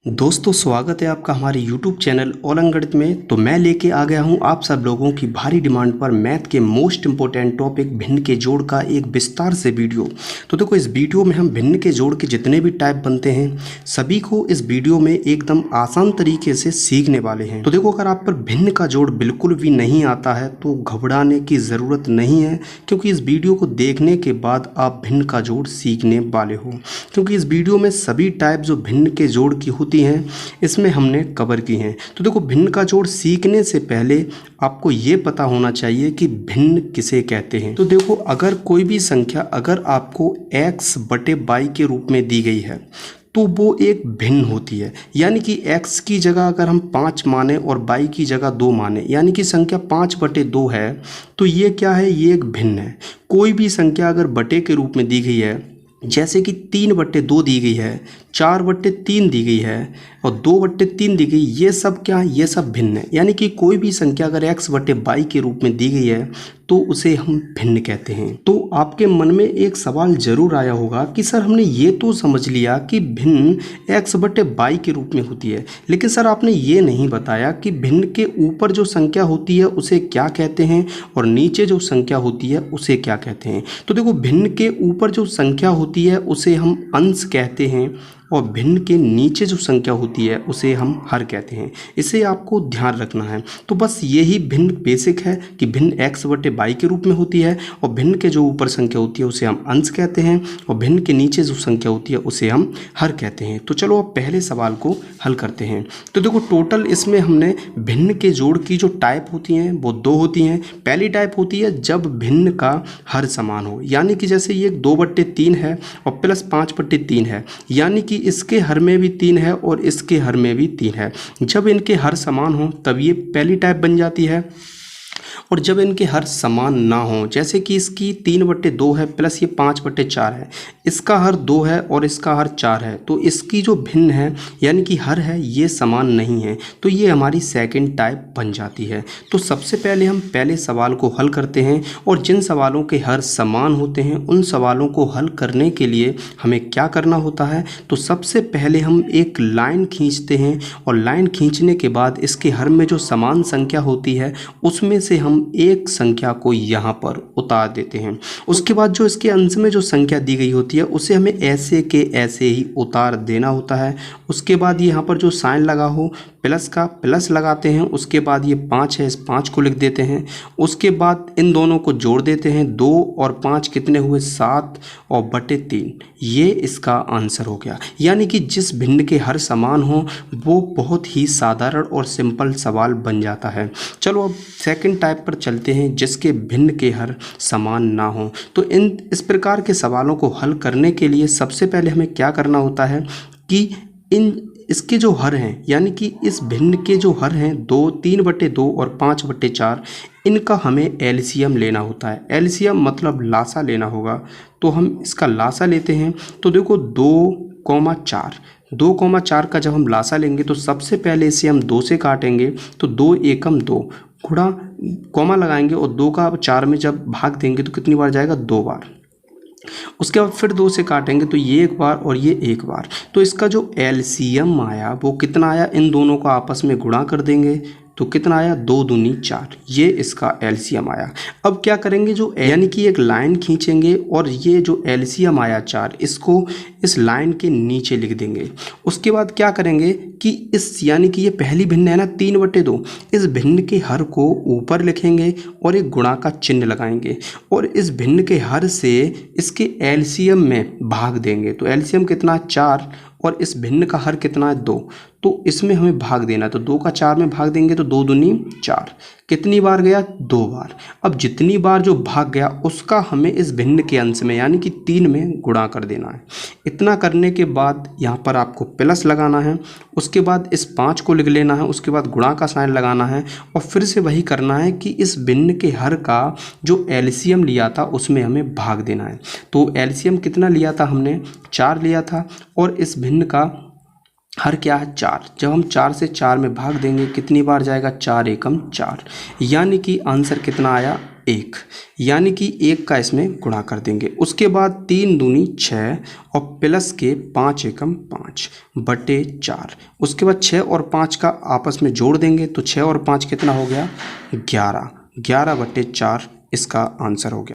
दोस्तों स्वागत है आपका हमारे YouTube चैनल ऑल गणित में। तो मैं लेके आ गया हूं आप सब लोगों की भारी डिमांड पर मैथ के मोस्ट इंपॉर्टेंट टॉपिक भिन्न के जोड़ का एक विस्तार से वीडियो। तो देखो इस वीडियो में हम भिन्न के जोड़ के जितने भी टाइप बनते हैं सभी को इस वीडियो में एकदम आसान तरीके से सीखने वाले हैं। तो देखो अगर आप पर भिन्न का जोड़ बिल्कुल भी नहीं आता है तो घबराने की ज़रूरत नहीं है, क्योंकि इस वीडियो को देखने के बाद आप भिन्न का जोड़ सीखने वाले हो। क्योंकि इस वीडियो में सभी टाइप जो भिन्न के जोड़ की होती हैं इसमें हमने कवर की हैं। तो देखो भिन्न का जोड़ सीखने से पहले आपको ये पता होना चाहिए कि भिन्न किसे कहते हैं। तो देखो अगर कोई भी संख्या अगर आपको x बटे y के रूप में दी गई है तो वो एक भिन्न होती है। यानी कि x की जगह अगर हम 5 माने और y की जगह 2 माने, यानी कि संख्या 5 बटे 2 है, तो ये क्या है, ये एक भिन्न है। कोई भी संख्या अगर बटे के रूप में दी गई है, जैसे कि 3 बटे 2 दी गई है, 4 बटे 3 दी गई है और 2 बटे 3 दी गई, ये सब क्या है, ये सब भिन्न है। यानी कि कोई भी संख्या अगर x बटे y के रूप में दी गई है तो उसे हम भिन्न कहते हैं। तो आपके मन में एक सवाल जरूर आया होगा कि सर हमने ये तो समझ लिया कि भिन्न x बटे y के रूप में होती है, लेकिन सर आपने ये नहीं बताया कि भिन्न के ऊपर जो संख्या होती है उसे क्या कहते हैं और नीचे जो संख्या होती है उसे क्या कहते हैं। तो देखो भिन्न के ऊपर जो संख्या होती है उसे हम अंश कहते हैं और भिन्न के नीचे जो संख्या होती है उसे हम हर कहते हैं। इसे आपको ध्यान रखना है। तो बस यही भिन्न बेसिक है कि भिन्न x बटे y के रूप में होती है और भिन्न के जो ऊपर संख्या होती है उसे हम अंश कहते हैं और भिन्न के नीचे जो संख्या होती है उसे हम हर कहते हैं। तो चलो अब पहले सवाल को हल करते हैं। तो देखो टोटल इसमें हमने भिन्न के जोड़ की जो टाइप होती हैं वो 2 होती हैं। पहली टाइप होती है जब भिन्न का हर समान हो, यानी कि जैसे ये 2 बटे 3 है और प्लस 5 बटे 3 है, यानी कि इसके हर में भी 3 है और इसके हर में भी 3 है। जब इनके हर समान हो तब ये पहली टाइप बन जाती है। और जब इनके हर समान ना हो, जैसे कि इसकी 3 बटे 2 है प्लस ये 5 बटे 4 है, इसका हर 2 है और इसका हर 4 है, तो इसकी जो भिन्न है यानी कि हर है ये समान नहीं है, तो ये हमारी सेकंड टाइप बन जाती है। तो सबसे पहले हम पहले सवाल को हल करते हैं और जिन सवालों के हर समान होते हैं उन सवालों को हल करने के लिए हमें क्या करना होता है। तो सबसे पहले हम एक लाइन खींचते हैं और लाइन खींचने के बाद इसके हर में जो समान संख्या होती है उसमें से हम एक संख्या को यहाँ पर उतार देते हैं। उसके बाद जो इसके अंश में जो संख्या दी गई होती है उसे हमें ऐसे के ऐसे ही उतार देना होता है। उसके बाद यहाँ पर जो साइन लगा हो प्लस का प्लस लगाते हैं। उसके बाद ये 5 है, इस 5 को लिख देते हैं। उसके बाद इन दोनों को जोड़ देते हैं। 2 और 5 कितने हुए, 7 और बटे 3, ये इसका आंसर हो गया। यानी कि जिस भिन्न के हर समान हो वो बहुत ही साधारण और सिंपल सवाल बन जाता है। चलो अब सेकंड टाइप पर चलते हैं जिसके भिन्न के हर समान ना हो। तो इस प्रकार के सवालों को हल करने के लिए सबसे पहले हमें क्या करना होता है कि इसके जो हर हैं, यानी कि इस भिन्न के जो हर हैं 3 बटे 2 और 5 बटे 4, इनका हमें एलसीएम लेना होता है। एलसीएम मतलब लासा लेना होगा। तो हम इसका लासा लेते हैं। तो देखो 2,4 का जब हम लासा लेंगे तो सबसे पहले इसे हम 2 से काटेंगे, तो 2 एकम 2 गुणा कॉमा लगाएंगे और 2 का 4 में जब भाग देंगे तो कितनी बार जाएगा, 2 बार। उसके बाद फिर 2 से काटेंगे तो ये 1 बार और ये 1 बार। तो इसका जो एलसीएम आया वो कितना आया, इन दोनों को आपस में गुणा कर देंगे तो कितना आया, 2 दूनी 4, ये इसका एलसीएम आया। अब क्या करेंगे, जो यानी कि एक लाइन खींचेंगे और ये जो एलसीएम आया 4 इसको इस लाइन के नीचे लिख देंगे। उसके बाद क्या करेंगे कि इस यानी कि ये पहली भिन्न है ना 3 बटे 2, इस भिन्न के हर को ऊपर लिखेंगे और एक गुणा का चिन्ह लगाएंगे और इस भिन्न के हर से इसके एलसीएम में भाग देंगे। तो एलसीएम कितना, 4 और इस भिन्न का हर कितना है, 2, तो इसमें हमें भाग देना। तो 2 का 4 में भाग देंगे तो 2 दूनी 4, कितनी बार गया, 2 बार। अब जितनी बार जो भाग गया उसका हमें इस भिन्न के अंश में यानी कि 3 में गुणा कर देना है। इतना करने के बाद यहाँ पर आपको प्लस लगाना है। उसके बाद इस 5 को लिख लेना है। उसके बाद गुणा का साइन लगाना है और फिर से वही करना है कि इस भिन्न के हर का जो एलसीएम लिया था उसमें हमें भाग देना है। तो एलसीएम कितना लिया था हमने, 4 लिया था और इस भिन्न का हर क्या है, 4। जब हम 4 से 4 में भाग देंगे कितनी बार जाएगा, 4 एकम 4, यानी कि आंसर कितना आया, 1, यानी कि 1 का इसमें गुणा कर देंगे। उसके बाद 3 दूनी 6 और प्लस के 5 एकम 5 बटे 4। उसके बाद 6 और 5 का आपस में जोड़ देंगे तो 6 और 5 कितना हो गया 11, 11 बटे 4 इसका आंसर हो गया।